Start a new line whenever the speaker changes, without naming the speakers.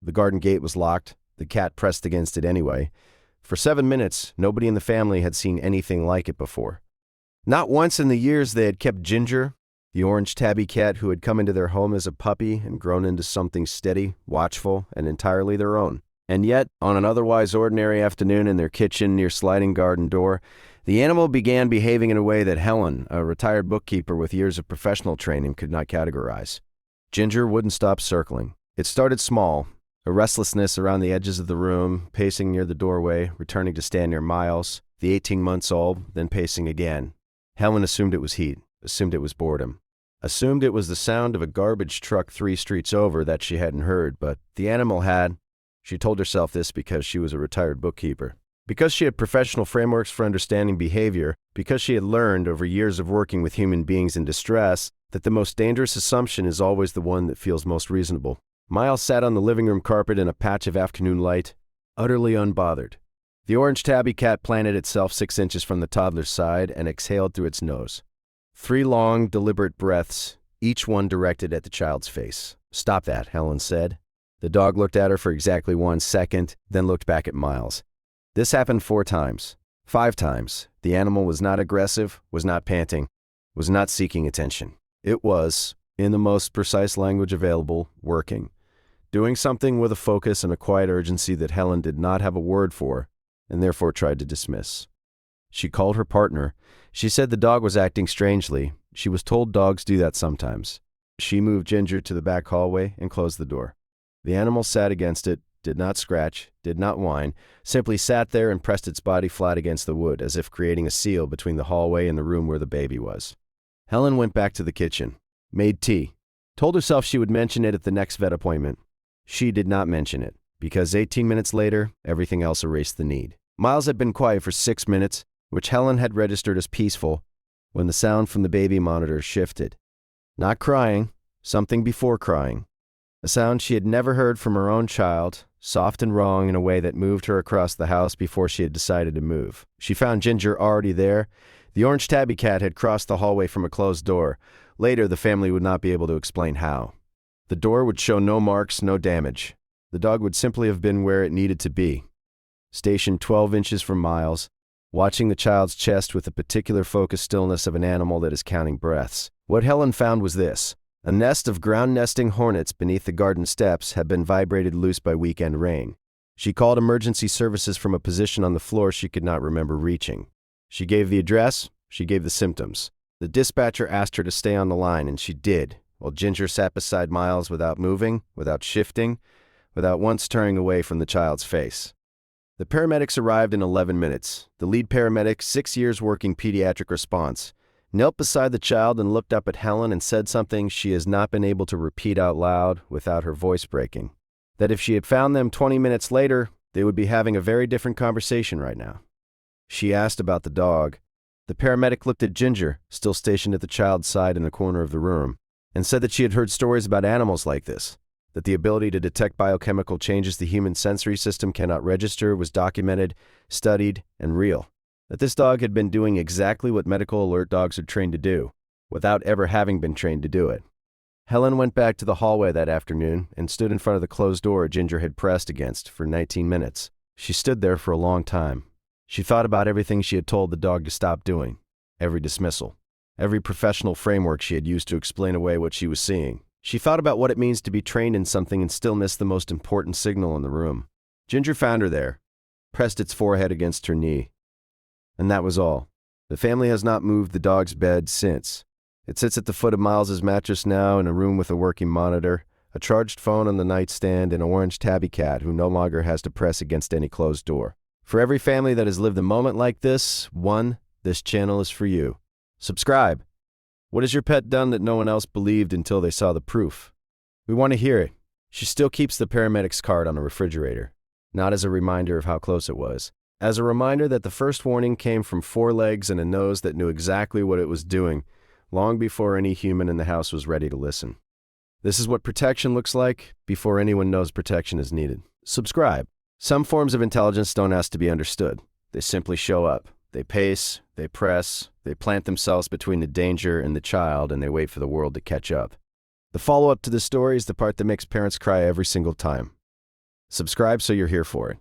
The garden gate was locked. The cat pressed against it anyway. For 7 minutes, nobody in the family had seen anything like it before. Not once in the years they had kept Ginger, the orange tabby cat who had come into their home as a puppy and grown into something steady, watchful, and entirely their own. And yet, on an otherwise ordinary afternoon in their kitchen near sliding garden door, the animal began behaving in a way that Helen, a retired bookkeeper with years of professional training, could not categorize. Ginger wouldn't stop circling. It started small, a restlessness around the edges of the room, pacing near the doorway, returning to stand near Miles, the 18-month-old, then pacing again. Helen assumed it was heat, assumed it was boredom, assumed it was the sound of a garbage truck 3 streets over that she hadn't heard, but the animal had. She told herself this because she was a retired bookkeeper. Because she had professional frameworks for understanding behavior, because she had learned over years of working with human beings in distress that the most dangerous assumption is always the one that feels most reasonable. Miles sat on the living room carpet in a patch of afternoon light, utterly unbothered. The orange tabby cat planted itself 6 inches from the toddler's side and exhaled through its nose. 3 long, deliberate breaths, each one directed at the child's face. "Stop that," Helen said. The dog looked at her for exactly 1 second, then looked back at Miles. This happened 4 times. 5 times. The animal was not aggressive, was not panting, was not seeking attention. It was, in the most precise language available, working. Doing something with a focus and a quiet urgency that Helen did not have a word for, and therefore tried to dismiss. She called her partner. She said the dog was acting strangely. She was told dogs do that sometimes. She moved Ginger to the back hallway and closed the door. The animal sat against it, did not scratch, did not whine, simply sat there and pressed its body flat against the wood, as if creating a seal between the hallway and the room where the baby was. Helen went back to the kitchen, made tea, told herself she would mention it at the next vet appointment. She did not mention it, because 18 minutes later, everything else erased the need. Miles had been quiet for 6 minutes, which Helen had registered as peaceful, when the sound from the baby monitor shifted. Not crying, something before crying. A sound she had never heard from her own child, soft and wrong in a way that moved her across the house before she had decided to move. She found Ginger already there. The orange tabby cat had crossed the hallway from a closed door. Later, the family would not be able to explain how. The door would show no marks, no damage. The dog would simply have been where it needed to be, stationed 12 inches from Miles, watching the child's chest with the particular focused stillness of an animal that is counting breaths. What Helen found was this. A nest of ground-nesting hornets beneath the garden steps had been vibrated loose by weekend rain. She called emergency services from a position on the floor she could not remember reaching. She gave the address, she gave the symptoms. The dispatcher asked her to stay on the line, and she did, while Ginger sat beside Miles without moving, without shifting, without once turning away from the child's face. The paramedics arrived in 11 minutes. The lead paramedic, 6 years working pediatric response, knelt beside the child and looked up at Helen and said something she has not been able to repeat out loud without her voice breaking. That if she had found them 20 minutes later, they would be having a very different conversation right now. She asked about the dog. The paramedic looked at Ginger, still stationed at the child's side in the corner of the room, and said that she had heard stories about animals like this, that the ability to detect biochemical changes the human sensory system cannot register was documented, studied, and real. That this dog had been doing exactly what medical alert dogs are trained to do, without ever having been trained to do it. Helen went back to the hallway that afternoon and stood in front of the closed door Ginger had pressed against for 19 minutes. She stood there for a long time. She thought about everything she had told the dog to stop doing, every dismissal, every professional framework she had used to explain away what she was seeing. She thought about what it means to be trained in something and still miss the most important signal in the room. Ginger found her there, pressed its forehead against her knee. And that was all. The family has not moved the dog's bed since. It sits at the foot of Miles's mattress now in a room with a working monitor, a charged phone on the nightstand, and an orange tabby cat who no longer has to press against any closed door. For every family that has lived a moment like this, this channel is for you. Subscribe. What has your pet done that no one else believed until they saw the proof? We want to hear it. She still keeps the paramedic's card on the refrigerator, not as a reminder of how close it was. As a reminder that the first warning came from 4 legs and a nose that knew exactly what it was doing, long before any human in the house was ready to listen. This is what protection looks like before anyone knows protection is needed. Subscribe. Some forms of intelligence don't ask to be understood. They simply show up. They pace, they press, they plant themselves between the danger and the child, and they wait for the world to catch up. The follow-up to the story is the part that makes parents cry every single time. Subscribe so you're here for it.